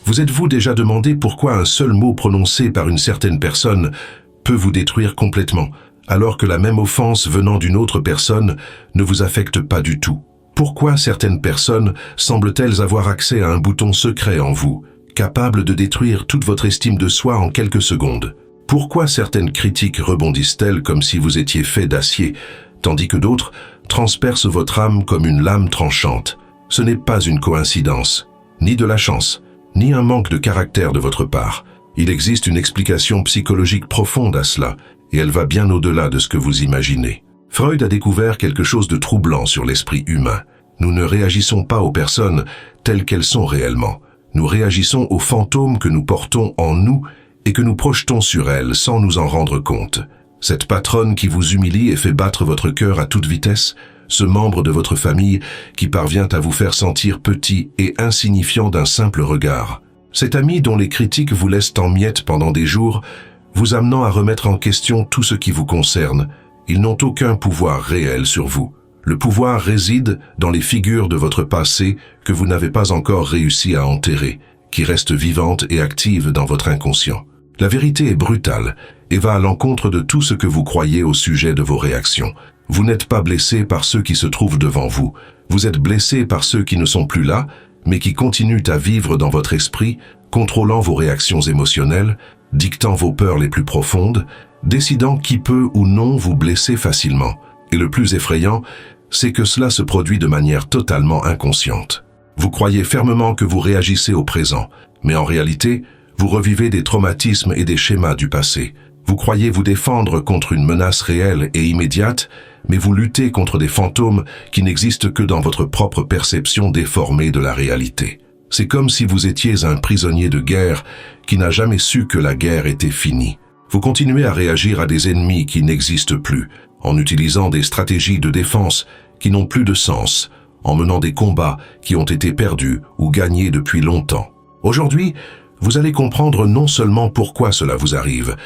Vous êtes-vous déjà demandé pourquoi un seul mot prononcé par une certaine personne peut vous détruire complètement, alors que la même offense venant d'une autre personne ne vous affecte pas du tout? Pourquoi certaines personnes semblent-elles avoir accès à un bouton secret en vous, capable de détruire toute votre estime de soi en quelques secondes? Pourquoi certaines critiques rebondissent-elles comme si vous étiez fait d'acier, tandis que d'autres transpercent votre âme comme une lame tranchante? Ce n'est pas une coïncidence, ni de la chance, ni un manque de caractère de votre part. Il existe une explication psychologique profonde à cela, et elle va bien au-delà de ce que vous imaginez. Freud a découvert quelque chose de troublant sur l'esprit humain. Nous ne réagissons pas aux personnes telles qu'elles sont réellement. Nous réagissons aux fantômes que nous portons en nous et que nous projetons sur elles sans nous en rendre compte. Cette patronne qui vous humilie et fait battre votre cœur à toute vitesse, ce membre de votre famille qui parvient à vous faire sentir petit et insignifiant d'un simple regard. Cet ami dont les critiques vous laissent en miettes pendant des jours, vous amenant à remettre en question tout ce qui vous concerne. Ils n'ont aucun pouvoir réel sur vous. Le pouvoir réside dans les figures de votre passé que vous n'avez pas encore réussi à enterrer, qui restent vivantes et actives dans votre inconscient. La vérité est brutale et va à l'encontre de tout ce que vous croyez au sujet de vos réactions. Vous n'êtes pas blessé par ceux qui se trouvent devant vous. Vous êtes blessé par ceux qui ne sont plus là, mais qui continuent à vivre dans votre esprit, contrôlant vos réactions émotionnelles, dictant vos peurs les plus profondes, décidant qui peut ou non vous blesser facilement. Et le plus effrayant, c'est que cela se produit de manière totalement inconsciente. Vous croyez fermement que vous réagissez au présent, mais en réalité, vous revivez des traumatismes et des schémas du passé. Vous croyez vous défendre contre une menace réelle et immédiate, mais vous luttez contre des fantômes qui n'existent que dans votre propre perception déformée de la réalité. C'est comme si vous étiez un prisonnier de guerre qui n'a jamais su que la guerre était finie. Vous continuez à réagir à des ennemis qui n'existent plus, en utilisant des stratégies de défense qui n'ont plus de sens, en menant des combats qui ont été perdus ou gagnés depuis longtemps. Aujourd'hui, vous allez comprendre non seulement pourquoi cela vous arrive,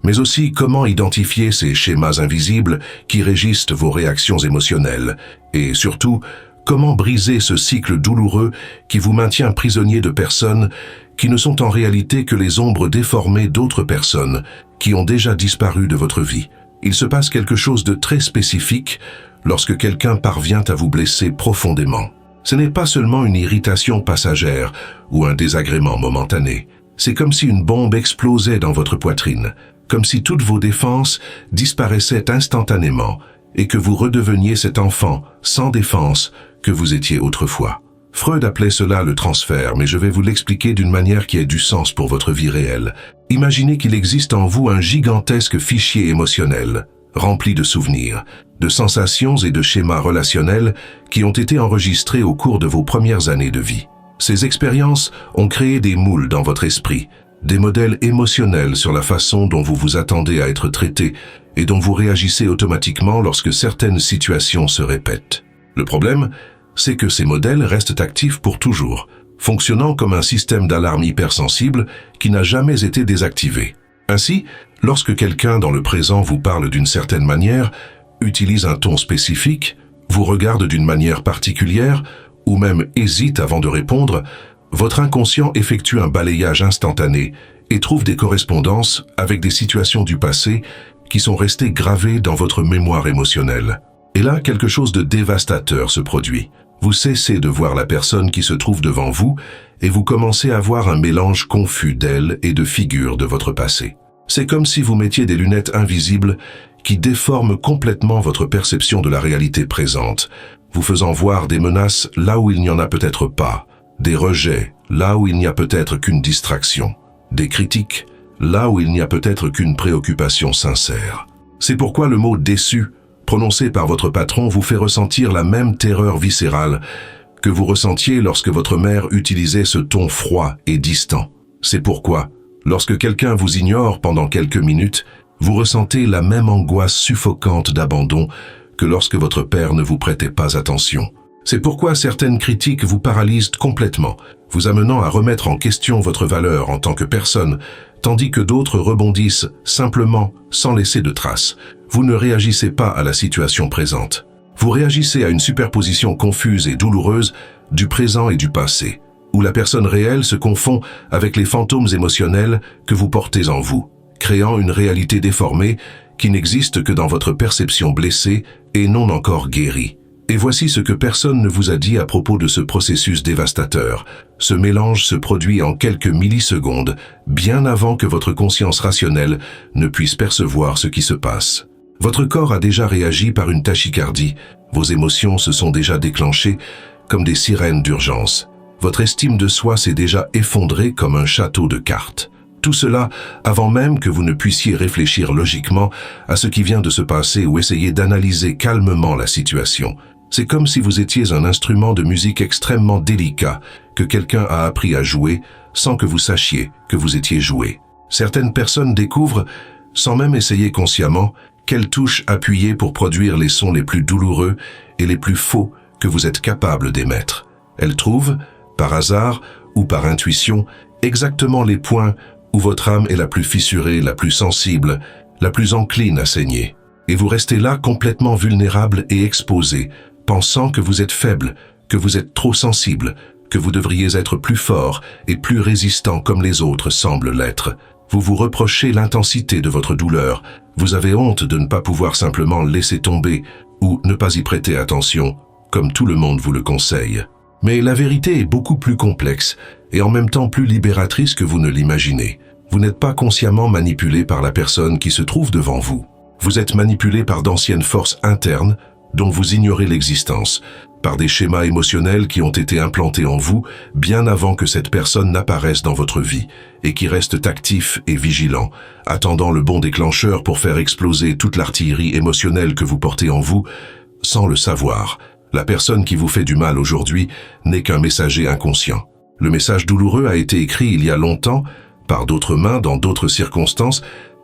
mais aussi comment identifier ces schémas invisibles qui régissent vos réactions émotionnelles, et surtout, comment briser ce cycle douloureux qui vous maintient prisonnier de personnes qui ne sont en réalité que les ombres déformées d'autres personnes qui ont déjà disparu de votre vie. Il se passe quelque chose de très spécifique lorsque quelqu'un parvient à vous blesser profondément. Ce n'est pas seulement une irritation passagère ou un désagrément momentané. C'est comme si une bombe explosait dans votre poitrine, comme si toutes vos défenses disparaissaient instantanément et que vous redeveniez cet enfant sans défense que vous étiez autrefois. Freud appelait cela le transfert, mais je vais vous l'expliquer d'une manière qui ait du sens pour votre vie réelle. Imaginez qu'il existe en vous un gigantesque fichier émotionnel, rempli de souvenirs, de sensations et de schémas relationnels qui ont été enregistrés au cours de vos premières années de vie. Ces expériences ont créé des moules dans votre esprit, des modèles émotionnels sur la façon dont vous vous attendez à être traité et dont vous réagissez automatiquement lorsque certaines situations se répètent. Le problème, c'est que ces modèles restent actifs pour toujours, fonctionnant comme un système d'alarme hypersensible qui n'a jamais été désactivé. Ainsi, lorsque quelqu'un dans le présent vous parle d'une certaine manière, utilise un ton spécifique, vous regarde d'une manière particulière, ou même hésite avant de répondre, votre inconscient effectue un balayage instantané et trouve des correspondances avec des situations du passé qui sont restées gravées dans votre mémoire émotionnelle. Et là, quelque chose de dévastateur se produit. Vous cessez de voir la personne qui se trouve devant vous et vous commencez à voir un mélange confus d'elle et de figures de votre passé. C'est comme si vous mettiez des lunettes invisibles qui déforment complètement votre perception de la réalité présente, vous faisant voir des menaces là où il n'y en a peut-être pas, des rejets là où il n'y a peut-être qu'une distraction, des critiques là où il n'y a peut-être qu'une préoccupation sincère. C'est pourquoi le mot « déçu » prononcé par votre patron vous fait ressentir la même terreur viscérale que vous ressentiez lorsque votre mère utilisait ce ton froid et distant. C'est pourquoi, lorsque quelqu'un vous ignore pendant quelques minutes, vous ressentez la même angoisse suffocante d'abandon que lorsque votre père ne vous prêtait pas attention. C'est pourquoi certaines critiques vous paralysent complètement, vous amenant à remettre en question votre valeur en tant que personne, tandis que d'autres rebondissent simplement sans laisser de traces. Vous ne réagissez pas à la situation présente. Vous réagissez à une superposition confuse et douloureuse du présent et du passé. où la personne réelle se confond avec les fantômes émotionnels que vous portez en vous, créant une réalité déformée qui n'existe que dans votre perception blessée et non encore guérie. Et voici ce que personne ne vous a dit à propos de ce processus dévastateur. Ce mélange se produit en quelques millisecondes, bien avant que votre conscience rationnelle ne puisse percevoir ce qui se passe. Votre corps a déjà réagi par une tachycardie, vos émotions se sont déjà déclenchées comme des sirènes d'urgence. Votre estime de soi s'est déjà effondrée comme un château de cartes. Tout cela avant même que vous ne puissiez réfléchir logiquement à ce qui vient de se passer ou essayer d'analyser calmement la situation. C'est comme si vous étiez un instrument de musique extrêmement délicat que quelqu'un a appris à jouer sans que vous sachiez que vous étiez joué. Certaines personnes découvrent, sans même essayer consciemment, quelles touches appuyer pour produire les sons les plus douloureux et les plus faux que vous êtes capable d'émettre. Elles trouvent, par hasard ou par intuition, exactement les points où votre âme est la plus fissurée, la plus sensible, la plus encline à saigner. Et vous restez là complètement vulnérable et exposé, pensant que vous êtes faible, que vous êtes trop sensible, que vous devriez être plus fort et plus résistant comme les autres semblent l'être. Vous vous reprochez l'intensité de votre douleur, vous avez honte de ne pas pouvoir simplement laisser tomber ou ne pas y prêter attention, comme tout le monde vous le conseille. Mais la vérité est beaucoup plus complexe et en même temps plus libératrice que vous ne l'imaginez. Vous n'êtes pas consciemment manipulé par la personne qui se trouve devant vous. Vous êtes manipulé par d'anciennes forces internes dont vous ignorez l'existence, par des schémas émotionnels qui ont été implantés en vous bien avant que cette personne n'apparaisse dans votre vie et qui restent actifs et vigilants, attendant le bon déclencheur pour faire exploser toute l'artillerie émotionnelle que vous portez en vous sans le savoir. La personne qui vous fait du mal aujourd'hui n'est qu'un messager inconscient. Le message douloureux a été écrit il y a longtemps, par d'autres mains, dans d'autres circonstances,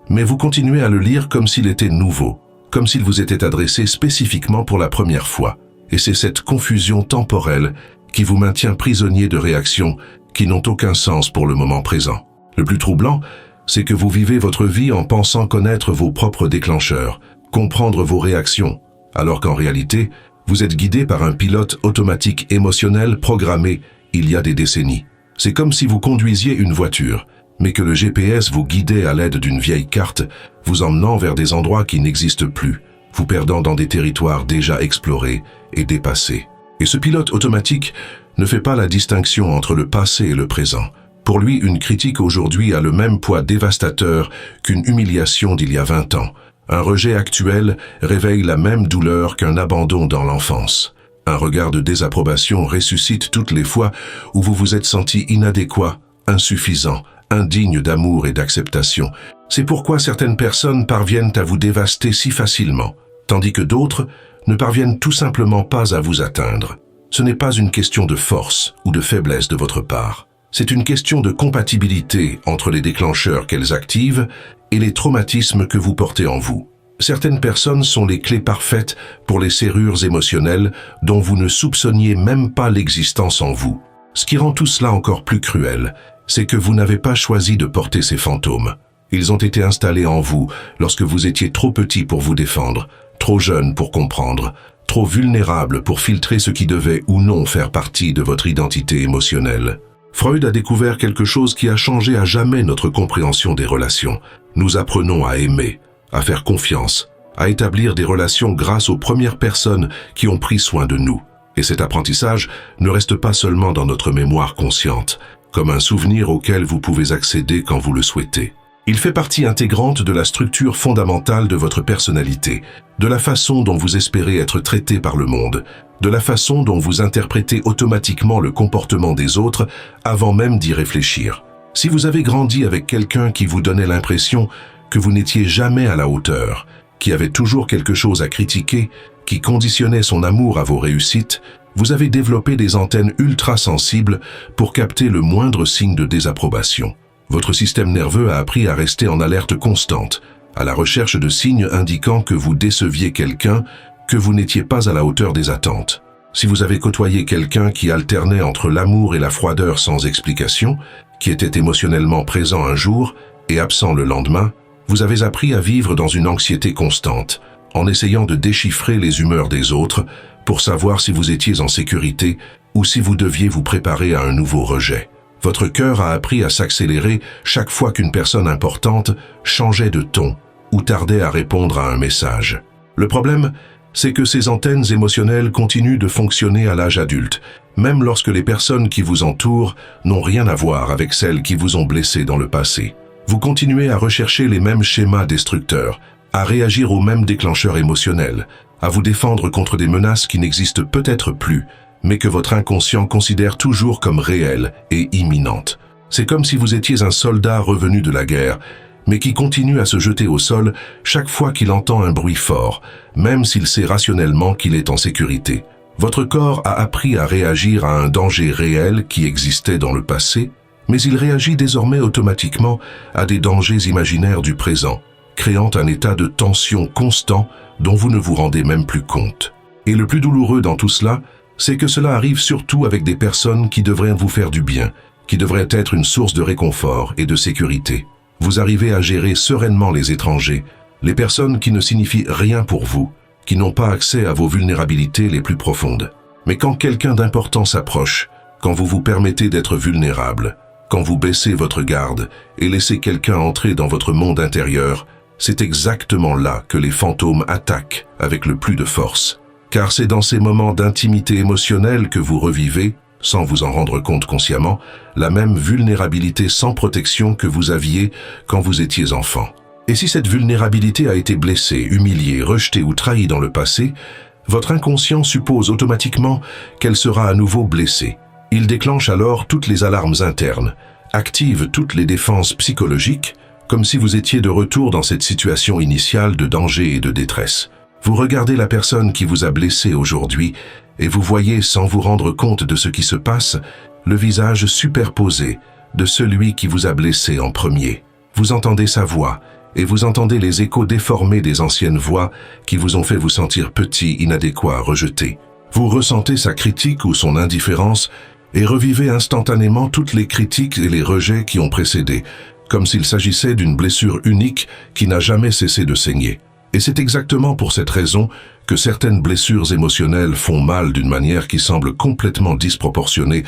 mais vous continuez à le lire comme s'il était nouveau, comme s'il vous était adressé spécifiquement pour la première fois. Et c'est cette confusion temporelle qui vous maintient prisonnier de réactions qui n'ont aucun sens pour le moment présent. Le plus troublant, c'est que vous vivez votre vie en pensant connaître vos propres déclencheurs, comprendre vos réactions, alors qu'en réalité, vous êtes guidé par un pilote automatique émotionnel programmé il y a des décennies. C'est comme si vous conduisiez une voiture, mais que le GPS vous guidait à l'aide d'une vieille carte, vous emmenant vers des endroits qui n'existent plus, vous perdant dans des territoires déjà explorés et dépassés. Et ce pilote automatique ne fait pas la distinction entre le passé et le présent. Pour lui, une critique aujourd'hui a le même poids dévastateur qu'une humiliation d'il y a 20 ans. Un rejet actuel réveille la même douleur qu'un abandon dans l'enfance. Un regard de désapprobation ressuscite toutes les fois où vous vous êtes senti inadéquat, insuffisant, indigne d'amour et d'acceptation. C'est pourquoi certaines personnes parviennent à vous dévaster si facilement, tandis que d'autres ne parviennent tout simplement pas à vous atteindre. Ce n'est pas une question de force ou de faiblesse de votre part. C'est une question de compatibilité entre les déclencheurs qu'elles activent et les traumatismes que vous portez en vous. Certaines personnes sont les clés parfaites pour les serrures émotionnelles dont vous ne soupçonniez même pas l'existence en vous. Ce qui rend tout cela encore plus cruel, c'est que vous n'avez pas choisi de porter ces fantômes. Ils ont été installés en vous lorsque vous étiez trop petit pour vous défendre, trop jeune pour comprendre, trop vulnérable pour filtrer ce qui devait ou non faire partie de votre identité émotionnelle. Freud a découvert quelque chose qui a changé à jamais notre compréhension des relations. Nous apprenons à aimer, à faire confiance, à établir des relations grâce aux premières personnes qui ont pris soin de nous. Et cet apprentissage ne reste pas seulement dans notre mémoire consciente, comme un souvenir auquel vous pouvez accéder quand vous le souhaitez. Il fait partie intégrante de la structure fondamentale de votre personnalité, de la façon dont vous espérez être traité par le monde, de la façon dont vous interprétez automatiquement le comportement des autres avant même d'y réfléchir. Si vous avez grandi avec quelqu'un qui vous donnait l'impression que vous n'étiez jamais à la hauteur, qui avait toujours quelque chose à critiquer, qui conditionnait son amour à vos réussites, vous avez développé des antennes ultra sensibles pour capter le moindre signe de désapprobation. Votre système nerveux a appris à rester en alerte constante, à la recherche de signes indiquant que vous déceviez quelqu'un, que vous n'étiez pas à la hauteur des attentes. Si vous avez côtoyé quelqu'un qui alternait entre l'amour et la froideur sans explication, qui était émotionnellement présent un jour et absent le lendemain, vous avez appris à vivre dans une anxiété constante, en essayant de déchiffrer les humeurs des autres pour savoir si vous étiez en sécurité ou si vous deviez vous préparer à un nouveau rejet. Votre cœur a appris à s'accélérer chaque fois qu'une personne importante changeait de ton ou tardait à répondre à un message. Le problème, c'est que ces antennes émotionnelles continuent de fonctionner à l'âge adulte, même lorsque les personnes qui vous entourent n'ont rien à voir avec celles qui vous ont blessé dans le passé. Vous continuez à rechercher les mêmes schémas destructeurs, à réagir aux mêmes déclencheurs émotionnels, à vous défendre contre des menaces qui n'existent peut-être plus, mais que votre inconscient considère toujours comme réelles et imminentes. C'est comme si vous étiez un soldat revenu de la guerre, mais qui continue à se jeter au sol chaque fois qu'il entend un bruit fort, même s'il sait rationnellement qu'il est en sécurité. Votre corps a appris à réagir à un danger réel qui existait dans le passé, mais il réagit désormais automatiquement à des dangers imaginaires du présent, créant un état de tension constant dont vous ne vous rendez même plus compte. Et le plus douloureux dans tout cela, c'est que cela arrive surtout avec des personnes qui devraient vous faire du bien, qui devraient être une source de réconfort et de sécurité. Vous arrivez à gérer sereinement les étrangers, les personnes qui ne signifient rien pour vous, qui n'ont pas accès à vos vulnérabilités les plus profondes. Mais quand quelqu'un d'important s'approche, quand vous vous permettez d'être vulnérable, quand vous baissez votre garde et laissez quelqu'un entrer dans votre monde intérieur, c'est exactement là que les fantômes attaquent avec le plus de force. Car c'est dans ces moments d'intimité émotionnelle que vous revivez, sans vous en rendre compte consciemment, la même vulnérabilité sans protection que vous aviez quand vous étiez enfant. Et si cette vulnérabilité a été blessée, humiliée, rejetée ou trahie dans le passé, votre inconscient suppose automatiquement qu'elle sera à nouveau blessée. Il déclenche alors toutes les alarmes internes, active toutes les défenses psychologiques, comme si vous étiez de retour dans cette situation initiale de danger et de détresse. Vous regardez la personne qui vous a blessé aujourd'hui et vous voyez, sans vous rendre compte de ce qui se passe, le visage superposé de celui qui vous a blessé en premier. Vous entendez sa voix et vous entendez les échos déformés des anciennes voix qui vous ont fait vous sentir petit, inadéquat, rejeté. Vous ressentez sa critique ou son indifférence et revivez instantanément toutes les critiques et les rejets qui ont précédé, comme s'il s'agissait d'une blessure unique qui n'a jamais cessé de saigner. Et c'est exactement pour cette raison que certaines blessures émotionnelles font mal d'une manière qui semble complètement disproportionnée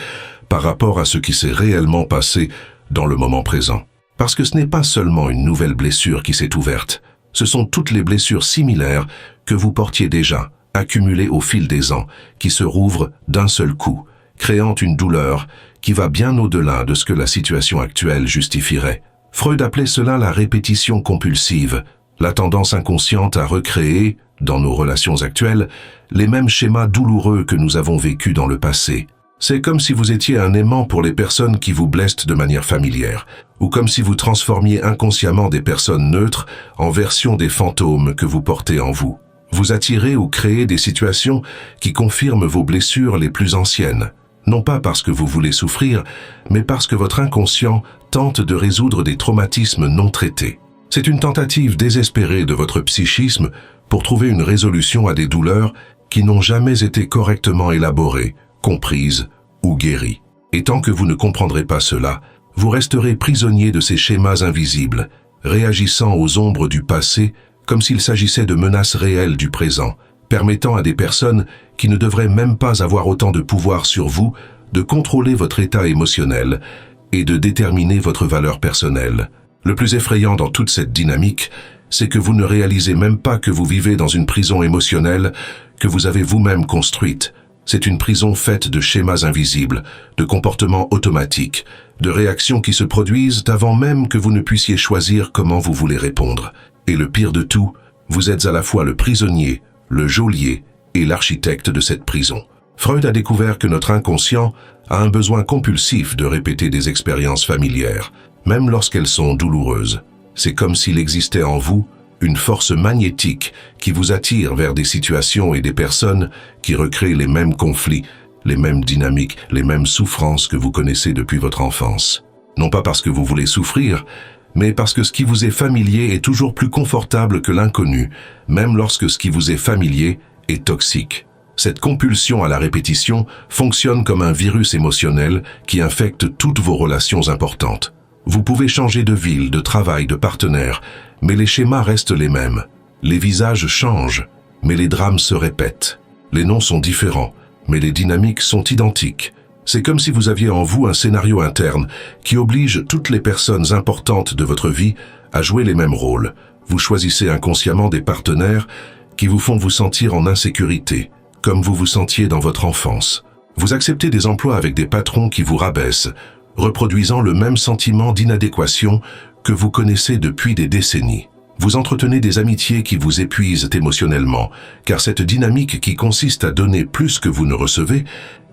par rapport à ce qui s'est réellement passé dans le moment présent. Parce que ce n'est pas seulement une nouvelle blessure qui s'est ouverte, ce sont toutes les blessures similaires que vous portiez déjà, accumulées au fil des ans, qui se rouvrent d'un seul coup, créant une douleur qui va bien au-delà de ce que la situation actuelle justifierait. Freud appelait cela la répétition compulsive, la tendance inconsciente à recréer, dans nos relations actuelles, les mêmes schémas douloureux que nous avons vécus dans le passé. C'est comme si vous étiez un aimant pour les personnes qui vous blessent de manière familière, ou comme si vous transformiez inconsciemment des personnes neutres en version des fantômes que vous portez en vous. Vous attirez ou créez des situations qui confirment vos blessures les plus anciennes, non pas parce que vous voulez souffrir, mais parce que votre inconscient tente de résoudre des traumatismes non traités. C'est une tentative désespérée de votre psychisme pour trouver une résolution à des douleurs qui n'ont jamais été correctement élaborées, comprises ou guéries. Et tant que vous ne comprendrez pas cela, vous resterez prisonnier de ces schémas invisibles, réagissant aux ombres du passé comme s'il s'agissait de menaces réelles du présent, permettant à des personnes qui ne devraient même pas avoir autant de pouvoir sur vous de contrôler votre état émotionnel et de déterminer votre valeur personnelle. Le plus effrayant dans toute cette dynamique, c'est que vous ne réalisez même pas que vous vivez dans une prison émotionnelle que vous avez vous-même construite. C'est une prison faite de schémas invisibles, de comportements automatiques, de réactions qui se produisent avant même que vous ne puissiez choisir comment vous voulez répondre. Et le pire de tout, vous êtes à la fois le prisonnier, le geôlier et l'architecte de cette prison. Freud a découvert que notre inconscient a un besoin compulsif de répéter des expériences familières, même lorsqu'elles sont douloureuses. C'est comme s'il existait en vous une force magnétique qui vous attire vers des situations et des personnes qui recréent les mêmes conflits, les mêmes dynamiques, les mêmes souffrances que vous connaissez depuis votre enfance. Non pas parce que vous voulez souffrir, mais parce que ce qui vous est familier est toujours plus confortable que l'inconnu, même lorsque ce qui vous est familier est toxique. Cette compulsion à la répétition fonctionne comme un virus émotionnel qui infecte toutes vos relations importantes. Vous pouvez changer de ville, de travail, de partenaire, mais les schémas restent les mêmes. Les visages changent, mais les drames se répètent. Les noms sont différents, mais les dynamiques sont identiques. C'est comme si vous aviez en vous un scénario interne qui oblige toutes les personnes importantes de votre vie à jouer les mêmes rôles. Vous choisissez inconsciemment des partenaires qui vous font vous sentir en insécurité, comme vous vous sentiez dans votre enfance. Vous acceptez des emplois avec des patrons qui vous rabaissent, reproduisant le même sentiment d'inadéquation que vous connaissez depuis des décennies. Vous entretenez des amitiés qui vous épuisent émotionnellement, car cette dynamique qui consiste à donner plus que vous ne recevez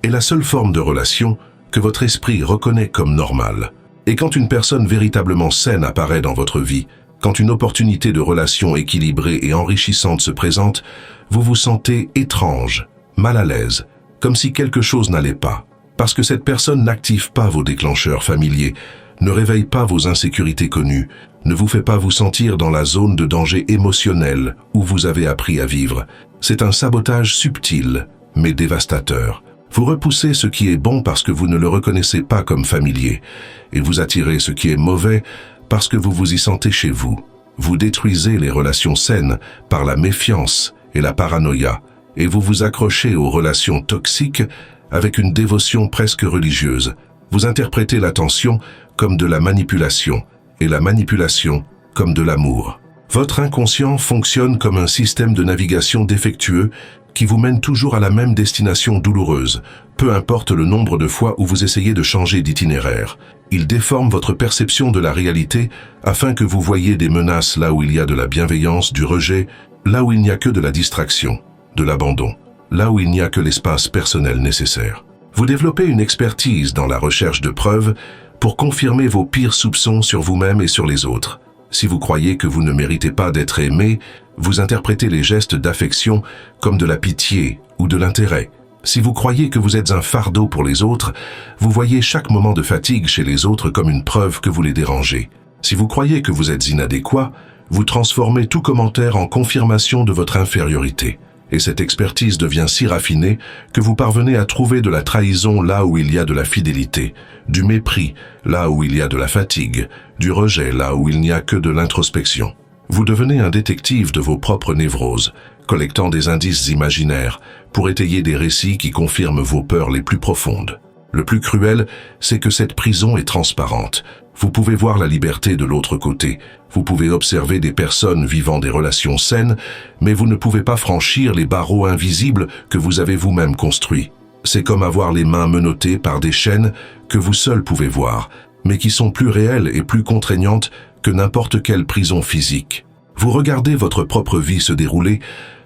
est la seule forme de relation que votre esprit reconnaît comme normale. Et quand une personne véritablement saine apparaît dans votre vie, quand une opportunité de relation équilibrée et enrichissante se présente, vous vous sentez étrange, mal à l'aise, comme si quelque chose n'allait pas. Parce que cette personne n'active pas vos déclencheurs familiers, ne réveille pas vos insécurités connues, ne vous fait pas vous sentir dans la zone de danger émotionnel où vous avez appris à vivre. C'est un sabotage subtil, mais dévastateur. Vous repoussez ce qui est bon parce que vous ne le reconnaissez pas comme familier, et vous attirez ce qui est mauvais parce que vous vous y sentez chez vous. Vous détruisez les relations saines par la méfiance et la paranoïa, et vous vous accrochez aux relations toxiques avec une dévotion presque religieuse. Vous interprétez l'attention comme de la manipulation, et la manipulation comme de l'amour. Votre inconscient fonctionne comme un système de navigation défectueux qui vous mène toujours à la même destination douloureuse, peu importe le nombre de fois où vous essayez de changer d'itinéraire. Il déforme votre perception de la réalité afin que vous voyiez des menaces là où il y a de la bienveillance, du rejet, là où il n'y a que de la distraction, de l'abandon, là où il n'y a que l'espace personnel nécessaire. Vous développez une expertise dans la recherche de preuves pour confirmer vos pires soupçons sur vous-même et sur les autres. Si vous croyez que vous ne méritez pas d'être aimé, vous interprétez les gestes d'affection comme de la pitié ou de l'intérêt. Si vous croyez que vous êtes un fardeau pour les autres, vous voyez chaque moment de fatigue chez les autres comme une preuve que vous les dérangez. Si vous croyez que vous êtes inadéquat, vous transformez tout commentaire en confirmation de votre infériorité. Et cette expertise devient si raffinée que vous parvenez à trouver de la trahison là où il y a de la fidélité, du mépris là où il y a de la fatigue, du rejet là où il n'y a que de l'introspection. Vous devenez un détective de vos propres névroses, collectant des indices imaginaires pour étayer des récits qui confirment vos peurs les plus profondes. Le plus cruel, c'est que cette prison est transparente. Vous pouvez voir la liberté de l'autre côté. Vous pouvez observer des personnes vivant des relations saines, mais vous ne pouvez pas franchir les barreaux invisibles que vous avez vous-même construits. C'est comme avoir les mains menottées par des chaînes que vous seul pouvez voir, mais qui sont plus réelles et plus contraignantes que n'importe quelle prison physique. Vous regardez votre propre vie se dérouler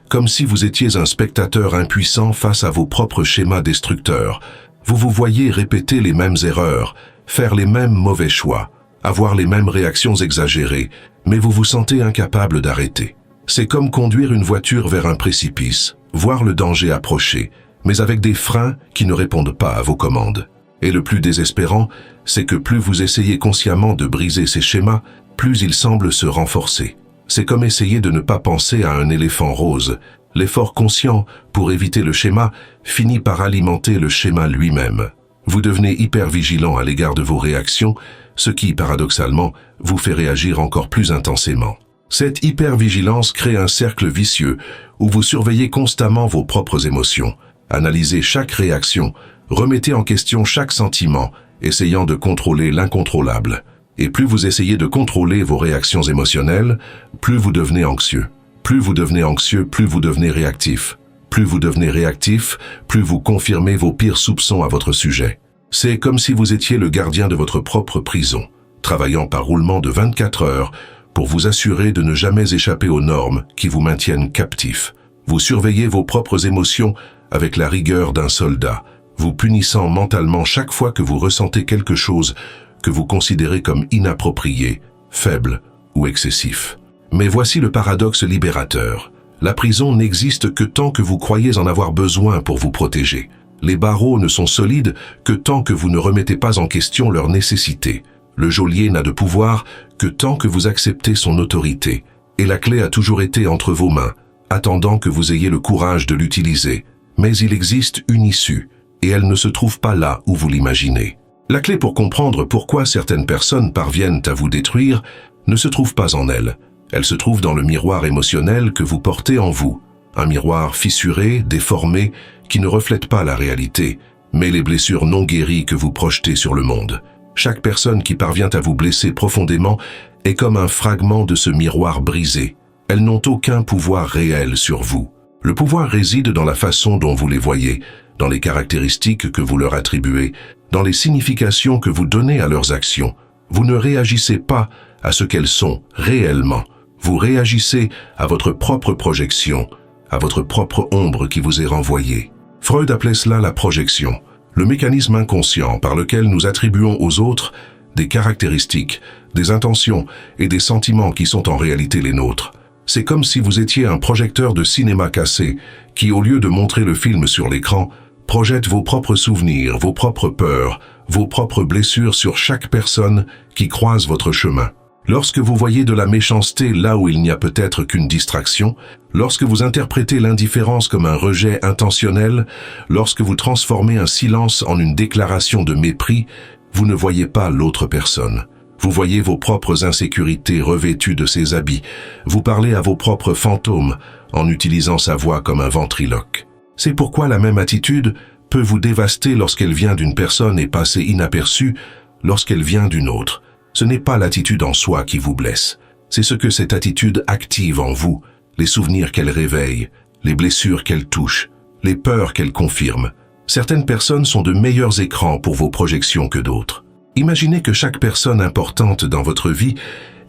comme si vous étiez un spectateur impuissant face à vos propres schémas destructeurs. Vous vous voyez répéter les mêmes erreurs, faire les mêmes mauvais choix, avoir les mêmes réactions exagérées, mais vous vous sentez incapable d'arrêter. C'est comme conduire une voiture vers un précipice, voir le danger approcher, mais avec des freins qui ne répondent pas à vos commandes. Et le plus désespérant, c'est que plus vous essayez consciemment de briser ces schémas, plus ils semblent se renforcer. C'est comme essayer de ne pas penser à un éléphant rose. L'effort conscient pour éviter le schéma finit par alimenter le schéma lui-même. Vous devenez hyper vigilant à l'égard de vos réactions, ce qui, paradoxalement, vous fait réagir encore plus intensément. Cette hypervigilance crée un cercle vicieux où vous surveillez constamment vos propres émotions, analysez chaque réaction, remettez en question chaque sentiment, essayant de contrôler l'incontrôlable. Et plus vous essayez de contrôler vos réactions émotionnelles, plus vous devenez anxieux. Plus vous devenez anxieux, plus vous devenez réactif. Plus vous devenez réactif, plus vous confirmez vos pires soupçons à votre sujet. C'est comme si vous étiez le gardien de votre propre prison, travaillant par roulement de 24 heures pour vous assurer de ne jamais échapper aux normes qui vous maintiennent captif. Vous surveillez vos propres émotions avec la rigueur d'un soldat, vous punissant mentalement chaque fois que vous ressentez quelque chose que vous considérez comme inapproprié, faible ou excessif. Mais voici le paradoxe libérateur. La prison n'existe que tant que vous croyez en avoir besoin pour vous protéger. Les barreaux ne sont solides que tant que vous ne remettez pas en question leur nécessité. Le geôlier n'a de pouvoir que tant que vous acceptez son autorité. Et la clé a toujours été entre vos mains, attendant que vous ayez le courage de l'utiliser. Mais il existe une issue, et elle ne se trouve pas là où vous l'imaginez. La clé pour comprendre pourquoi certaines personnes parviennent à vous détruire ne se trouve pas en elles. Elle se trouve dans le miroir émotionnel que vous portez en vous. Un miroir fissuré, déformé, qui ne reflètent pas la réalité, mais les blessures non guéries que vous projetez sur le monde. Chaque personne qui parvient à vous blesser profondément est comme un fragment de ce miroir brisé. Elles n'ont aucun pouvoir réel sur vous. Le pouvoir réside dans la façon dont vous les voyez, dans les caractéristiques que vous leur attribuez, dans les significations que vous donnez à leurs actions. Vous ne réagissez pas à ce qu'elles sont réellement. Vous réagissez à votre propre projection, à votre propre ombre qui vous est renvoyée. Freud appelait cela la projection, le mécanisme inconscient par lequel nous attribuons aux autres des caractéristiques, des intentions et des sentiments qui sont en réalité les nôtres. C'est comme si vous étiez un projecteur de cinéma cassé qui, au lieu de montrer le film sur l'écran, projette vos propres souvenirs, vos propres peurs, vos propres blessures sur chaque personne qui croise votre chemin. Lorsque vous voyez de la méchanceté là où il n'y a peut-être qu'une distraction, lorsque vous interprétez l'indifférence comme un rejet intentionnel, lorsque vous transformez un silence en une déclaration de mépris, vous ne voyez pas l'autre personne. Vous voyez vos propres insécurités revêtues de ces habits. Vous parlez à vos propres fantômes en utilisant sa voix comme un ventriloque. C'est pourquoi la même attitude peut vous dévaster lorsqu'elle vient d'une personne et passer inaperçue lorsqu'elle vient d'une autre. Ce n'est pas l'attitude en soi qui vous blesse. C'est ce que cette attitude active en vous, les souvenirs qu'elle réveille, les blessures qu'elle touche, les peurs qu'elle confirme. Certaines personnes sont de meilleurs écrans pour vos projections que d'autres. Imaginez que chaque personne importante dans votre vie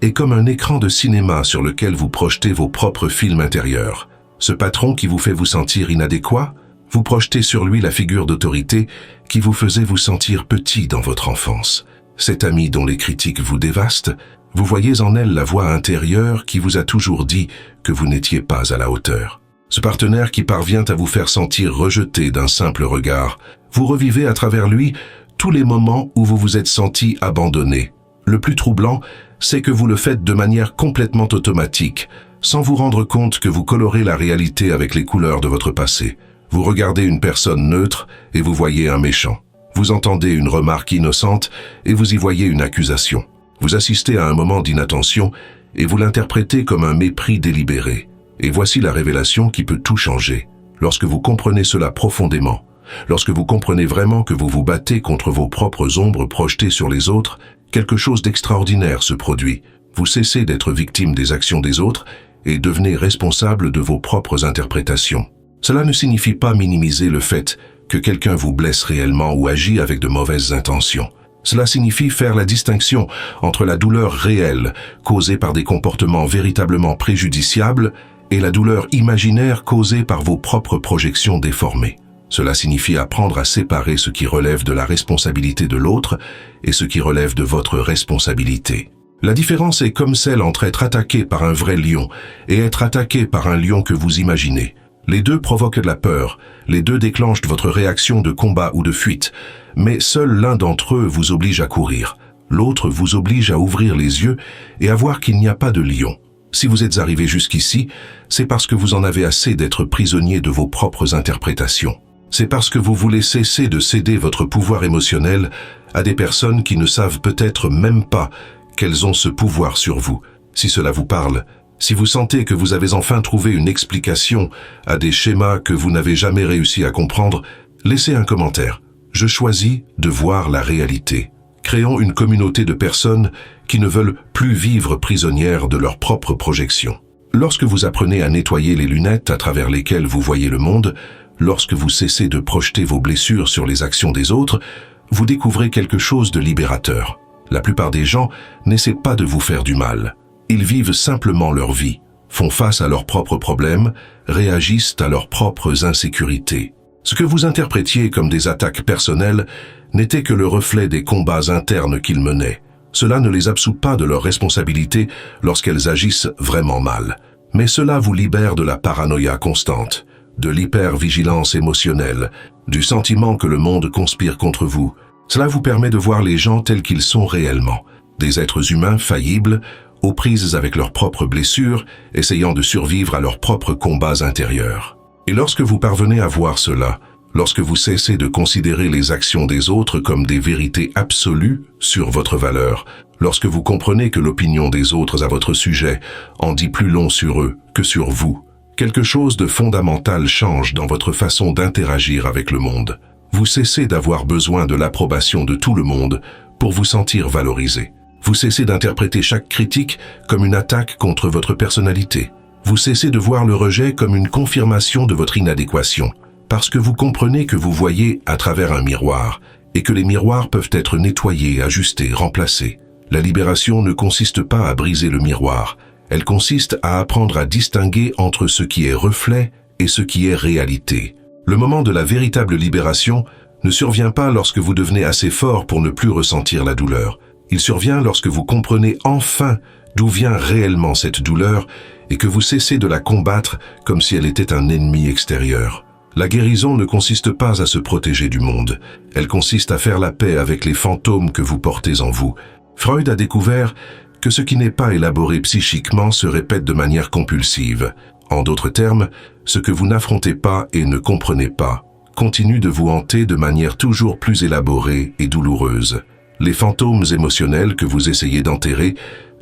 est comme un écran de cinéma sur lequel vous projetez vos propres films intérieurs. Ce patron qui vous fait vous sentir inadéquat, vous projetez sur lui la figure d'autorité qui vous faisait vous sentir petit dans votre enfance. Cette amie dont les critiques vous dévastent, vous voyez en elle la voix intérieure qui vous a toujours dit que vous n'étiez pas à la hauteur. Ce partenaire qui parvient à vous faire sentir rejeté d'un simple regard, vous revivez à travers lui tous les moments où vous vous êtes senti abandonné. Le plus troublant, c'est que vous le faites de manière complètement automatique, sans vous rendre compte que vous colorez la réalité avec les couleurs de votre passé. Vous regardez une personne neutre et vous voyez un méchant. Vous entendez une remarque innocente et vous y voyez une accusation. Vous assistez à un moment d'inattention et vous l'interprétez comme un mépris délibéré. Et voici la révélation qui peut tout changer. Lorsque vous comprenez cela profondément, lorsque vous comprenez vraiment que vous vous battez contre vos propres ombres projetées sur les autres, quelque chose d'extraordinaire se produit. Vous cessez d'être victime des actions des autres et devenez responsable de vos propres interprétations. Cela ne signifie pas minimiser le fait que quelqu'un vous blesse réellement ou agit avec de mauvaises intentions. Cela signifie faire la distinction entre la douleur réelle, causée par des comportements véritablement préjudiciables, et la douleur imaginaire causée par vos propres projections déformées. Cela signifie apprendre à séparer ce qui relève de la responsabilité de l'autre et ce qui relève de votre responsabilité. La différence est comme celle entre être attaqué par un vrai lion et être attaqué par un lion que vous imaginez. Les deux provoquent de la peur, les deux déclenchent votre réaction de combat ou de fuite, mais seul l'un d'entre eux vous oblige à courir. L'autre vous oblige à ouvrir les yeux et à voir qu'il n'y a pas de lion. Si vous êtes arrivé jusqu'ici, c'est parce que vous en avez assez d'être prisonnier de vos propres interprétations. C'est parce que vous voulez cesser de céder votre pouvoir émotionnel à des personnes qui ne savent peut-être même pas qu'elles ont ce pouvoir sur vous. Si cela vous parle, si vous sentez que vous avez enfin trouvé une explication à des schémas que vous n'avez jamais réussi à comprendre, laissez un commentaire. Je choisis de voir la réalité. Créons une communauté de personnes qui ne veulent plus vivre prisonnières de leurs propres projections. Lorsque vous apprenez à nettoyer les lunettes à travers lesquelles vous voyez le monde, lorsque vous cessez de projeter vos blessures sur les actions des autres, vous découvrez quelque chose de libérateur. La plupart des gens n'essaient pas de vous faire du mal. Ils vivent simplement leur vie, font face à leurs propres problèmes, réagissent à leurs propres insécurités. Ce que vous interprétiez comme des attaques personnelles n'était que le reflet des combats internes qu'ils menaient. Cela ne les absout pas de leurs responsabilités lorsqu'elles agissent vraiment mal. Mais cela vous libère de la paranoïa constante, de l'hypervigilance émotionnelle, du sentiment que le monde conspire contre vous. Cela vous permet de voir les gens tels qu'ils sont réellement, des êtres humains faillibles, aux prises avec leurs propres blessures, essayant de survivre à leurs propres combats intérieurs. Et lorsque vous parvenez à voir cela, lorsque vous cessez de considérer les actions des autres comme des vérités absolues sur votre valeur, lorsque vous comprenez que l'opinion des autres à votre sujet en dit plus long sur eux que sur vous, Quelque chose de fondamental change dans votre façon d'interagir avec le monde. Vous cessez d'avoir besoin de l'approbation de tout le monde pour vous sentir valorisé. Vous cessez d'interpréter chaque critique comme une attaque contre votre personnalité. Vous cessez de voir le rejet comme une confirmation de votre inadéquation, parce que vous comprenez que vous voyez à travers un miroir et que les miroirs peuvent être nettoyés, ajustés, remplacés. La libération ne consiste pas à briser le miroir, elle consiste à apprendre à distinguer entre ce qui est reflet et ce qui est réalité. Le moment de la véritable libération ne survient pas lorsque vous devenez assez fort pour ne plus ressentir la douleur. Il survient lorsque vous comprenez enfin d'où vient réellement cette douleur et que vous cessez de la combattre comme si elle était un ennemi extérieur. La guérison ne consiste pas à se protéger du monde, elle consiste à faire la paix avec les fantômes que vous portez en vous. Freud a découvert que ce qui n'est pas élaboré psychiquement se répète de manière compulsive. En d'autres termes, ce que vous n'affrontez pas et ne comprenez pas continue de vous hanter de manière toujours plus élaborée et douloureuse. Les fantômes émotionnels que vous essayez d'enterrer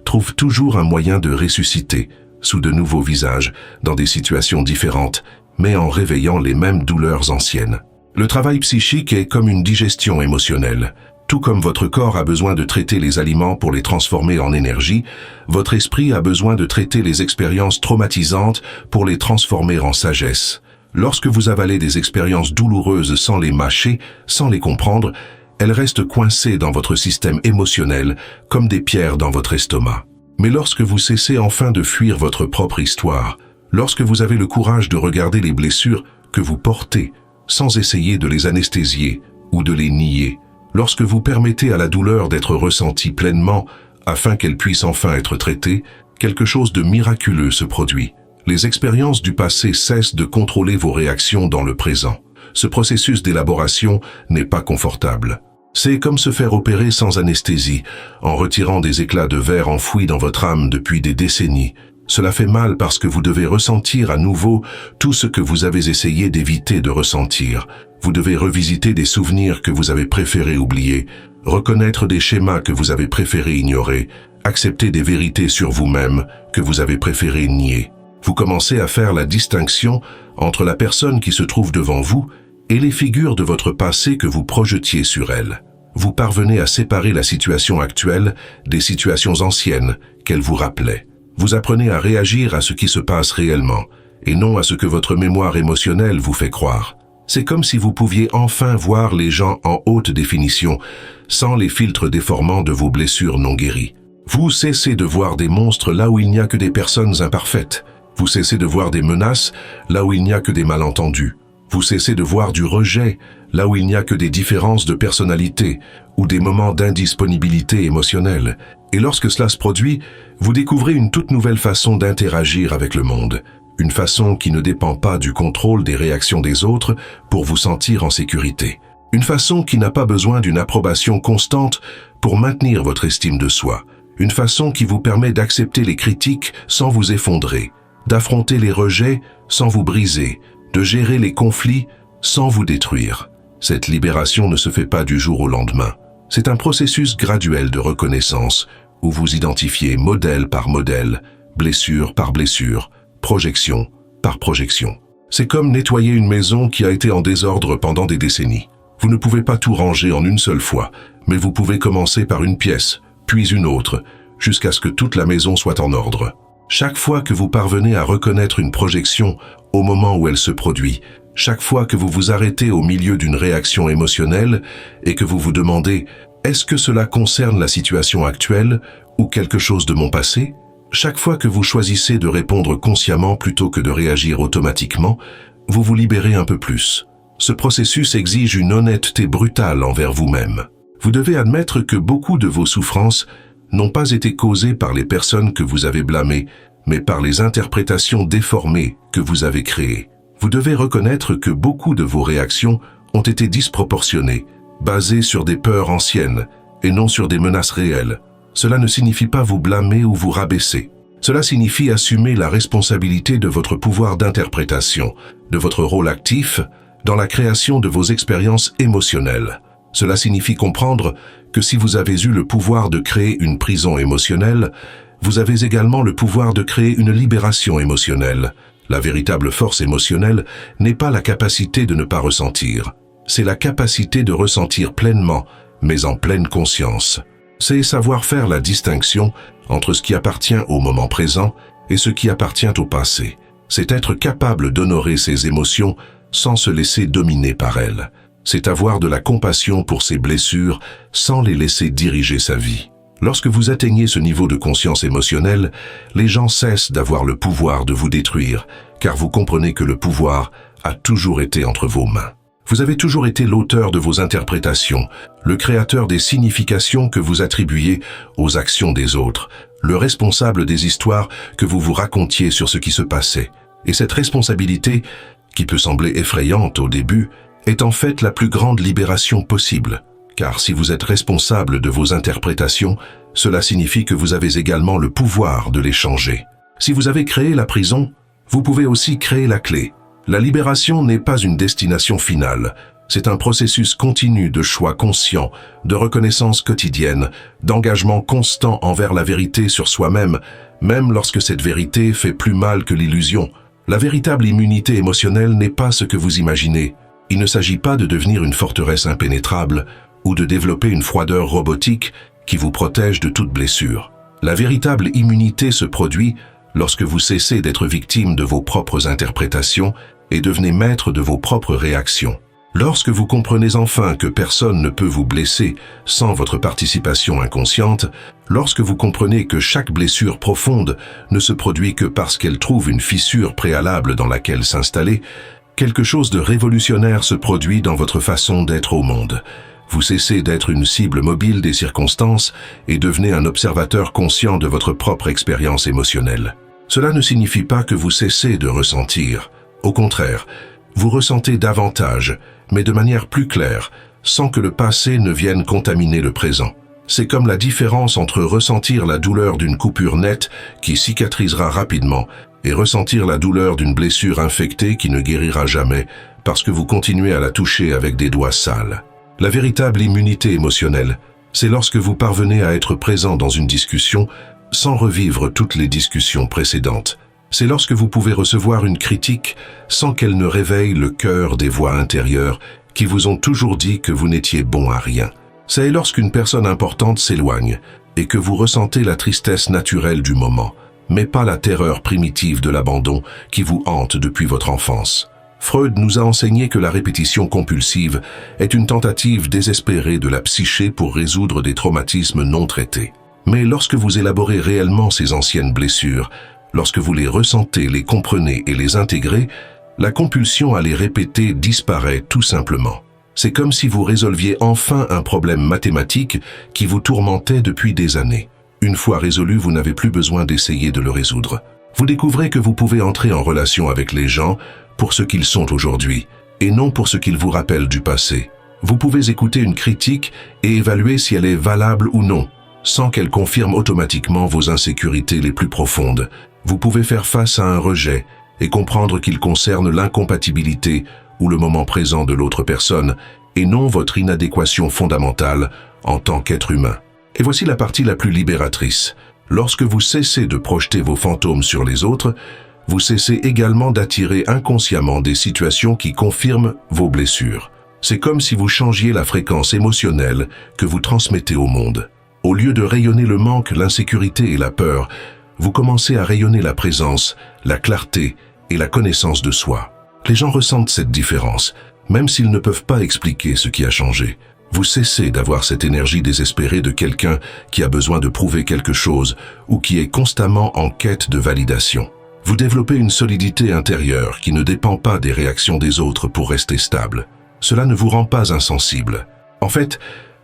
trouvent toujours un moyen de ressusciter, sous de nouveaux visages, dans des situations différentes, mais en réveillant les mêmes douleurs anciennes. Le travail psychique est comme une digestion émotionnelle. Tout comme votre corps a besoin de traiter les aliments pour les transformer en énergie, votre esprit a besoin de traiter les expériences traumatisantes pour les transformer en sagesse. Lorsque vous avalez des expériences douloureuses sans les mâcher, sans les comprendre, elles restent coincées dans votre système émotionnel comme des pierres dans votre estomac. Mais lorsque vous cessez enfin de fuir votre propre histoire, lorsque vous avez le courage de regarder les blessures que vous portez sans essayer de les anesthésier ou de les nier, lorsque vous permettez à la douleur d'être ressentie pleinement afin qu'elle puisse enfin être traitée, quelque chose de miraculeux se produit. Les expériences du passé cessent de contrôler vos réactions dans le présent. Ce processus d'élaboration n'est pas confortable. C'est comme se faire opérer sans anesthésie, en retirant des éclats de verre enfouis dans votre âme depuis des décennies. Cela fait mal parce que vous devez ressentir à nouveau tout ce que vous avez essayé d'éviter de ressentir. Vous devez revisiter des souvenirs que vous avez préféré oublier, reconnaître des schémas que vous avez préféré ignorer, accepter des vérités sur vous-même que vous avez préféré nier. Vous commencez à faire la distinction entre la personne qui se trouve devant vous et les figures de votre passé que vous projetiez sur elle. Vous parvenez à séparer la situation actuelle des situations anciennes qu'elle vous rappelait. Vous apprenez à réagir à ce qui se passe réellement, et non à ce que votre mémoire émotionnelle vous fait croire. C'est comme si vous pouviez enfin voir les gens en haute définition, sans les filtres déformants de vos blessures non guéries. Vous cessez de voir des monstres là où il n'y a que des personnes imparfaites. Vous cessez de voir des menaces là où il n'y a que des malentendus. Vous cessez de voir du rejet là où il n'y a que des différences de personnalité ou des moments d'indisponibilité émotionnelle. Et lorsque cela se produit, vous découvrez une toute nouvelle façon d'interagir avec le monde, une façon qui ne dépend pas du contrôle des réactions des autres pour vous sentir en sécurité, une façon qui n'a pas besoin d'une approbation constante pour maintenir votre estime de soi, une façon qui vous permet d'accepter les critiques sans vous effondrer, d'affronter les rejets sans vous briser, de gérer les conflits sans vous détruire. Cette libération ne se fait pas du jour au lendemain. C'est un processus graduel de reconnaissance où vous identifiez modèle par modèle, blessure par blessure, projection par projection. C'est comme nettoyer une maison qui a été en désordre pendant des décennies. Vous ne pouvez pas tout ranger en une seule fois, mais vous pouvez commencer par une pièce, puis une autre, jusqu'à ce que toute la maison soit en ordre. Chaque fois que vous parvenez à reconnaître une projection au moment où elle se produit, chaque fois que vous vous arrêtez au milieu d'une réaction émotionnelle et que vous vous demandez « Est-ce que cela concerne la situation actuelle ou quelque chose de mon passé ?» Chaque fois que vous choisissez de répondre consciemment plutôt que de réagir automatiquement, vous vous libérez un peu plus. Ce processus exige une honnêteté brutale envers vous-même. Vous devez admettre que beaucoup de vos souffrances n'ont pas été causées par les personnes que vous avez blâmées, mais par les interprétations déformées que vous avez créées. Vous devez reconnaître que beaucoup de vos réactions ont été disproportionnées, basées sur des peurs anciennes et non sur des menaces réelles. Cela ne signifie pas vous blâmer ou vous rabaisser. Cela signifie assumer la responsabilité de votre pouvoir d'interprétation, de votre rôle actif dans la création de vos expériences émotionnelles. Cela signifie comprendre que si vous avez eu le pouvoir de créer une prison émotionnelle, vous avez également le pouvoir de créer une libération émotionnelle, La véritable force émotionnelle n'est pas la capacité de ne pas ressentir. C'est la capacité de ressentir pleinement, mais en pleine conscience. C'est savoir faire la distinction entre ce qui appartient au moment présent et ce qui appartient au passé. C'est être capable d'honorer ses émotions sans se laisser dominer par elles. C'est avoir de la compassion pour ses blessures sans les laisser diriger sa vie. Lorsque vous atteignez ce niveau de conscience émotionnelle, les gens cessent d'avoir le pouvoir de vous détruire, car vous comprenez que le pouvoir a toujours été entre vos mains. Vous avez toujours été l'auteur de vos interprétations, le créateur des significations que vous attribuiez aux actions des autres, le responsable des histoires que vous vous racontiez sur ce qui se passait. Et cette responsabilité, qui peut sembler effrayante au début, est en fait la plus grande libération possible. Car si vous êtes responsable de vos interprétations, cela signifie que vous avez également le pouvoir de les changer. Si vous avez créé la prison, vous pouvez aussi créer la clé. La libération n'est pas une destination finale, c'est un processus continu de choix conscients, de reconnaissance quotidienne, d'engagement constant envers la vérité sur soi-même, même lorsque cette vérité fait plus mal que l'illusion. La véritable immunité émotionnelle n'est pas ce que vous imaginez. Il ne s'agit pas de devenir une forteresse impénétrable ou de développer une froideur robotique qui vous protège de toute blessure. La véritable immunité se produit lorsque vous cessez d'être victime de vos propres interprétations et devenez maître de vos propres réactions. Lorsque vous comprenez enfin que personne ne peut vous blesser sans votre participation inconsciente, lorsque vous comprenez que chaque blessure profonde ne se produit que parce qu'elle trouve une fissure préalable dans laquelle s'installer, quelque chose de révolutionnaire se produit dans votre façon d'être au monde. Vous cessez d'être une cible mobile des circonstances et devenez un observateur conscient de votre propre expérience émotionnelle. Cela ne signifie pas que vous cessez de ressentir. Au contraire, vous ressentez davantage, mais de manière plus claire, sans que le passé ne vienne contaminer le présent. C'est comme la différence entre ressentir la douleur d'une coupure nette qui cicatrisera rapidement et ressentir la douleur d'une blessure infectée qui ne guérira jamais parce que vous continuez à la toucher avec des doigts sales. La véritable immunité émotionnelle, c'est lorsque vous parvenez à être présent dans une discussion sans revivre toutes les discussions précédentes. C'est lorsque vous pouvez recevoir une critique sans qu'elle ne réveille le cœur des voix intérieures qui vous ont toujours dit que vous n'étiez bon à rien. C'est lorsqu'une personne importante s'éloigne et que vous ressentez la tristesse naturelle du moment, mais pas la terreur primitive de l'abandon qui vous hante depuis votre enfance. Freud nous a enseigné que la répétition compulsive est une tentative désespérée de la psyché pour résoudre des traumatismes non traités. Mais lorsque vous élaborez réellement ces anciennes blessures, lorsque vous les ressentez, les comprenez et les intégrez, la compulsion à les répéter disparaît tout simplement. C'est comme si vous résolviez enfin un problème mathématique qui vous tourmentait depuis des années. Une fois résolu, vous n'avez plus besoin d'essayer de le résoudre. Vous découvrez que vous pouvez entrer en relation avec les gens pour ce qu'ils sont aujourd'hui, et non pour ce qu'ils vous rappellent du passé. Vous pouvez écouter une critique et évaluer si elle est valable ou non, sans qu'elle confirme automatiquement vos insécurités les plus profondes. Vous pouvez faire face à un rejet et comprendre qu'il concerne l'incompatibilité ou le moment présent de l'autre personne, et non votre inadéquation fondamentale en tant qu'être humain. Et voici la partie la plus libératrice. Lorsque vous cessez de projeter vos fantômes sur les autres, vous cessez également d'attirer inconsciemment des situations qui confirment vos blessures. C'est comme si vous changiez la fréquence émotionnelle que vous transmettez au monde. Au lieu de rayonner le manque, l'insécurité et la peur, vous commencez à rayonner la présence, la clarté et la connaissance de soi. Les gens ressentent cette différence, même s'ils ne peuvent pas expliquer ce qui a changé. Vous cessez d'avoir cette énergie désespérée de quelqu'un qui a besoin de prouver quelque chose ou qui est constamment en quête de validation. Vous développez une solidité intérieure qui ne dépend pas des réactions des autres pour rester stable. Cela ne vous rend pas insensible. En fait,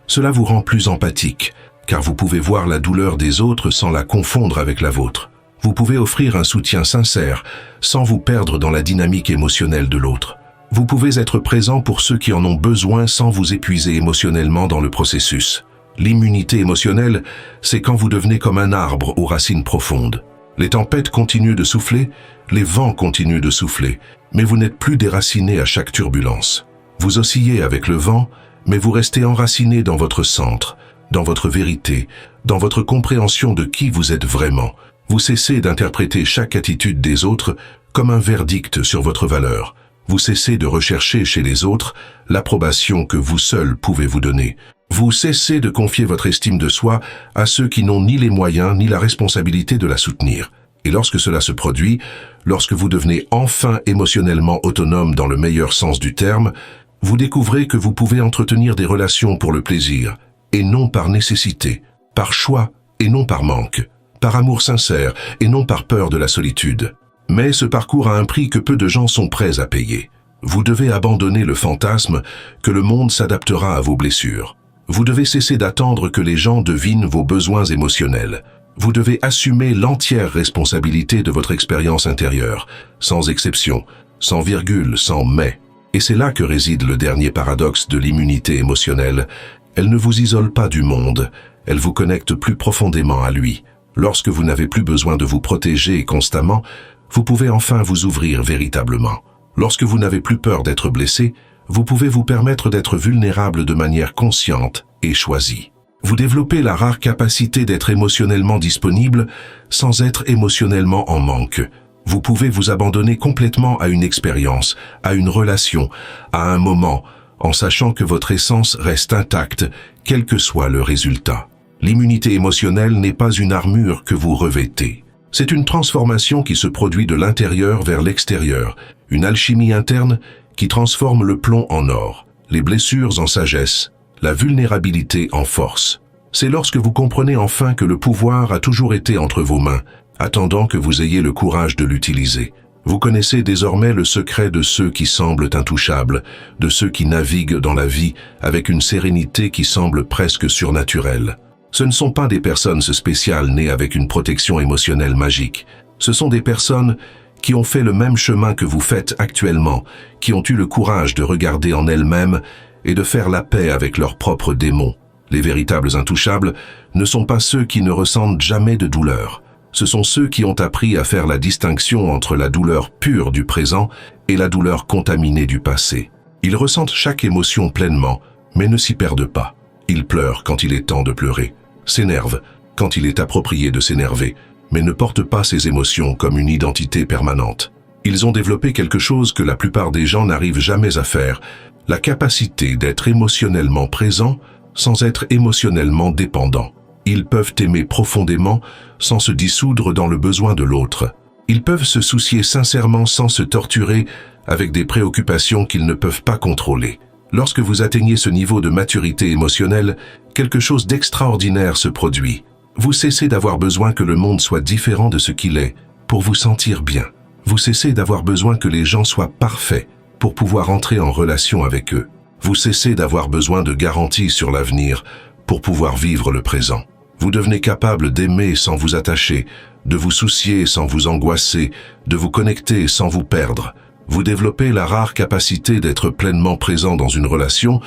cela vous rend plus empathique, car vous pouvez voir la douleur des autres sans la confondre avec la vôtre. Vous pouvez offrir un soutien sincère sans vous perdre dans la dynamique émotionnelle de l'autre. Vous pouvez être présent pour ceux qui en ont besoin sans vous épuiser émotionnellement dans le processus. L'immunité émotionnelle, c'est quand vous devenez comme un arbre aux racines profondes. Les tempêtes continuent de souffler, les vents continuent de souffler, mais vous n'êtes plus déraciné à chaque turbulence. Vous oscillez avec le vent, mais vous restez enraciné dans votre centre, dans votre vérité, dans votre compréhension de qui vous êtes vraiment. Vous cessez d'interpréter chaque attitude des autres comme un verdict sur votre valeur. Vous cessez de rechercher chez les autres l'approbation que vous seul pouvez vous donner. Vous cessez de confier votre estime de soi à ceux qui n'ont ni les moyens ni la responsabilité de la soutenir. Et lorsque cela se produit, lorsque vous devenez enfin émotionnellement autonome dans le meilleur sens du terme, vous découvrez que vous pouvez entretenir des relations pour le plaisir, et non par nécessité, par choix et non par manque, par amour sincère et non par peur de la solitude. Mais ce parcours a un prix que peu de gens sont prêts à payer. Vous devez abandonner le fantasme que le monde s'adaptera à vos blessures. Vous devez cesser d'attendre que les gens devinent vos besoins émotionnels. Vous devez assumer l'entière responsabilité de votre expérience intérieure, sans exception, sans virgule, sans mais. Et c'est là que réside le dernier paradoxe de l'immunité émotionnelle. Elle ne vous isole pas du monde, elle vous connecte plus profondément à lui. Lorsque vous n'avez plus besoin de vous protéger constamment, vous pouvez enfin vous ouvrir véritablement. Lorsque vous n'avez plus peur d'être blessé, vous pouvez vous permettre d'être vulnérable de manière consciente et choisie. Vous développez la rare capacité d'être émotionnellement disponible sans être émotionnellement en manque. Vous pouvez vous abandonner complètement à une expérience, à une relation, à un moment, en sachant que votre essence reste intacte, quel que soit le résultat. L'immunité émotionnelle n'est pas une armure que vous revêtez. C'est une transformation qui se produit de l'intérieur vers l'extérieur, une alchimie interne qui transforme le plomb en or, les blessures en sagesse, la vulnérabilité en force. C'est lorsque vous comprenez enfin que le pouvoir a toujours été entre vos mains, attendant que vous ayez le courage de l'utiliser. Vous connaissez désormais le secret de ceux qui semblent intouchables, de ceux qui naviguent dans la vie avec une sérénité qui semble presque surnaturelle. Ce ne sont pas des personnes spéciales nées avec une protection émotionnelle magique. Ce sont des personnes qui ont fait le même chemin que vous faites actuellement, qui ont eu le courage de regarder en elles-mêmes et de faire la paix avec leurs propres démons. Les véritables intouchables ne sont pas ceux qui ne ressentent jamais de douleur. Ce sont ceux qui ont appris à faire la distinction entre la douleur pure du présent et la douleur contaminée du passé. Ils ressentent chaque émotion pleinement, mais ne s'y perdent pas. Ils pleurent quand il est temps de pleurer, s'énervent quand il est approprié de s'énerver, mais ne portent pas ces émotions comme une identité permanente. Ils ont développé quelque chose que la plupart des gens n'arrivent jamais à faire, la capacité d'être émotionnellement présent sans être émotionnellement dépendant. Ils peuvent aimer profondément sans se dissoudre dans le besoin de l'autre. Ils peuvent se soucier sincèrement sans se torturer avec des préoccupations qu'ils ne peuvent pas contrôler. Lorsque vous atteignez ce niveau de maturité émotionnelle, quelque chose d'extraordinaire se produit. Vous cessez d'avoir besoin que le monde soit différent de ce qu'il est pour vous sentir bien. Vous cessez d'avoir besoin que les gens soient parfaits pour pouvoir entrer en relation avec eux. Vous cessez d'avoir besoin de garanties sur l'avenir pour pouvoir vivre le présent. Vous devenez capable d'aimer sans vous attacher, de vous soucier sans vous angoisser, de vous connecter sans vous perdre. Vous développez la rare capacité d'être pleinement présent dans une relation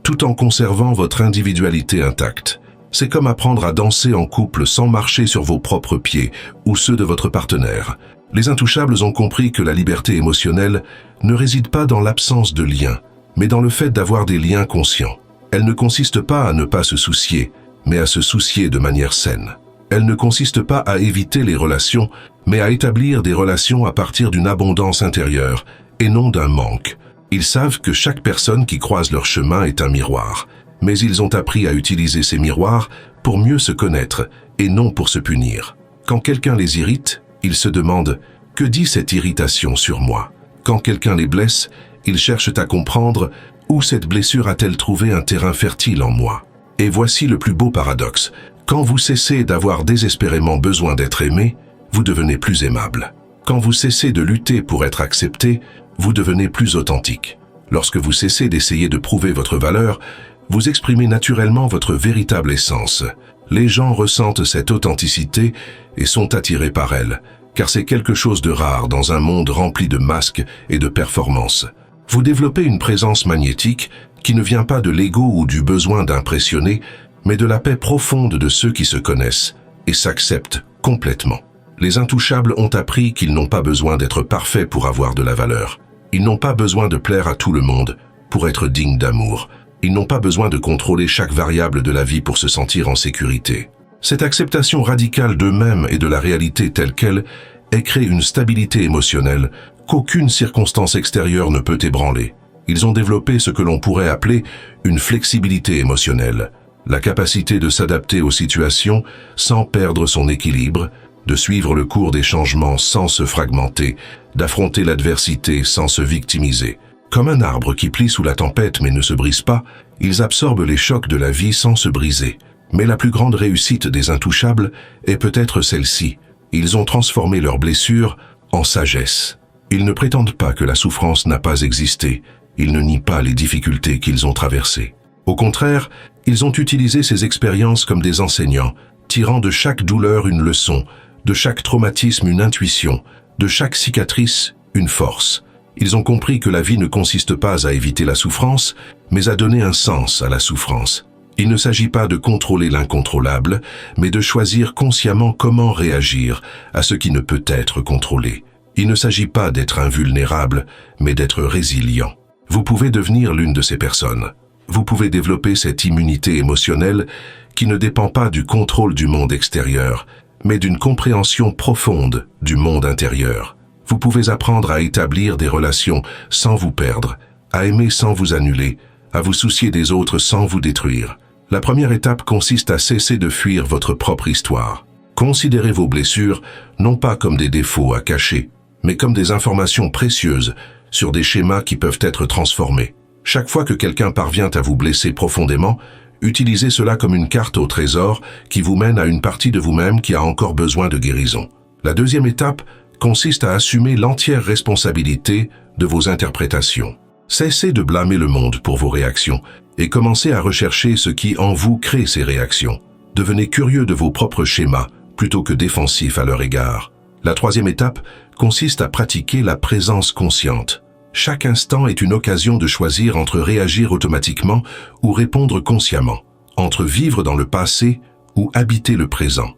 tout en conservant votre individualité intacte. C'est comme apprendre à danser en couple sans marcher sur vos propres pieds ou ceux de votre partenaire. Les intouchables ont compris que la liberté émotionnelle ne réside pas dans l'absence de liens, mais dans le fait d'avoir des liens conscients. Elle ne consiste pas à ne pas se soucier, mais à se soucier de manière saine. Elle ne consiste pas à éviter les relations, mais à établir des relations à partir d'une abondance intérieure, et non d'un manque. Ils savent que chaque personne qui croise leur chemin est un miroir, mais ils ont appris à utiliser ces miroirs pour mieux se connaître, et non pour se punir. Quand quelqu'un les irrite, ils se demandent « Que dit cette irritation sur moi ?» Quand quelqu'un les blesse, ils cherchent à comprendre « Où cette blessure a-t-elle trouvé un terrain fertile en moi ?» Et voici le plus beau paradoxe. Quand vous cessez d'avoir désespérément besoin d'être aimé, vous devenez plus aimable. Quand vous cessez de lutter pour être accepté, vous devenez plus authentique. Lorsque vous cessez d'essayer de prouver votre valeur, vous exprimez naturellement votre véritable essence. Les gens ressentent cette authenticité et sont attirés par elle, car c'est quelque chose de rare dans un monde rempli de masques et de performances. Vous développez une présence magnétique qui ne vient pas de l'ego ou du besoin d'impressionner, mais de la paix profonde de ceux qui se connaissent et s'acceptent complètement. Les intouchables ont appris qu'ils n'ont pas besoin d'être parfaits pour avoir de la valeur. Ils n'ont pas besoin de plaire à tout le monde pour être dignes d'amour. Ils n'ont pas besoin de contrôler chaque variable de la vie pour se sentir en sécurité. Cette acceptation radicale d'eux-mêmes et de la réalité telle qu'elle aient créé une stabilité émotionnelle qu'aucune circonstance extérieure ne peut ébranler. Ils ont développé ce que l'on pourrait appeler une flexibilité émotionnelle, la capacité de s'adapter aux situations sans perdre son équilibre, de suivre le cours des changements sans se fragmenter, d'affronter l'adversité sans se victimiser. Comme un arbre qui plie sous la tempête mais ne se brise pas, ils absorbent les chocs de la vie sans se briser. Mais la plus grande réussite des intouchables est peut-être celle-ci. Ils ont transformé leurs blessures en sagesse. Ils ne prétendent pas que la souffrance n'a pas existé. Ils ne nient pas les difficultés qu'ils ont traversées. Au contraire, ils ont utilisé ces expériences comme des enseignants, tirant de chaque douleur une leçon, de chaque traumatisme une intuition, de chaque cicatrice une force. Ils ont compris que la vie ne consiste pas à éviter la souffrance, mais à donner un sens à la souffrance. Il ne s'agit pas de contrôler l'incontrôlable, mais de choisir consciemment comment réagir à ce qui ne peut être contrôlé. Il ne s'agit pas d'être invulnérable, mais d'être résilient. Vous pouvez devenir l'une de ces personnes. Vous pouvez développer cette immunité émotionnelle qui ne dépend pas du contrôle du monde extérieur, mais d'une compréhension profonde du monde intérieur. Vous pouvez apprendre à établir des relations sans vous perdre, à aimer sans vous annuler, à vous soucier des autres sans vous détruire. La première étape consiste à cesser de fuir votre propre histoire. Considérez vos blessures non pas comme des défauts à cacher, mais comme des informations précieuses sur des schémas qui peuvent être transformés. Chaque fois que quelqu'un parvient à vous blesser profondément, utilisez cela comme une carte au trésor qui vous mène à une partie de vous-même qui a encore besoin de guérison. La deuxième étape consiste à assumer l'entière responsabilité de vos interprétations. Cessez de blâmer le monde pour vos réactions et commencez à rechercher ce qui en vous crée ces réactions. Devenez curieux de vos propres schémas plutôt que défensif à leur égard. La troisième étape consiste à pratiquer la présence consciente. Chaque instant est une occasion de choisir entre réagir automatiquement ou répondre consciemment, entre vivre dans le passé ou habiter le présent,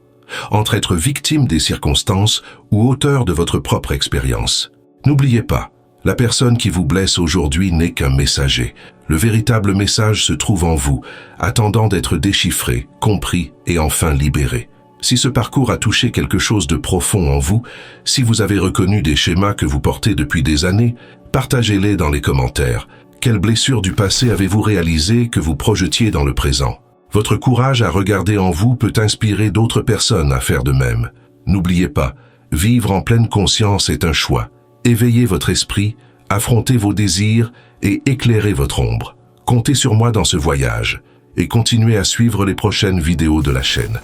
entre être victime des circonstances ou auteur de votre propre expérience. N'oubliez pas, la personne qui vous blesse aujourd'hui n'est qu'un messager. Le véritable message se trouve en vous, attendant d'être déchiffré, compris et enfin libéré. Si ce parcours a touché quelque chose de profond en vous, si vous avez reconnu des schémas que vous portez depuis des années, partagez-les dans les commentaires. Quelle blessure du passé avez-vous réalisé que vous projetiez dans le présent? Votre courage à regarder en vous peut inspirer d'autres personnes à faire de même. N'oubliez pas, vivre en pleine conscience est un choix. Éveillez votre esprit, affrontez vos désirs et éclairez votre ombre. Comptez sur moi dans ce voyage et continuez à suivre les prochaines vidéos de la chaîne.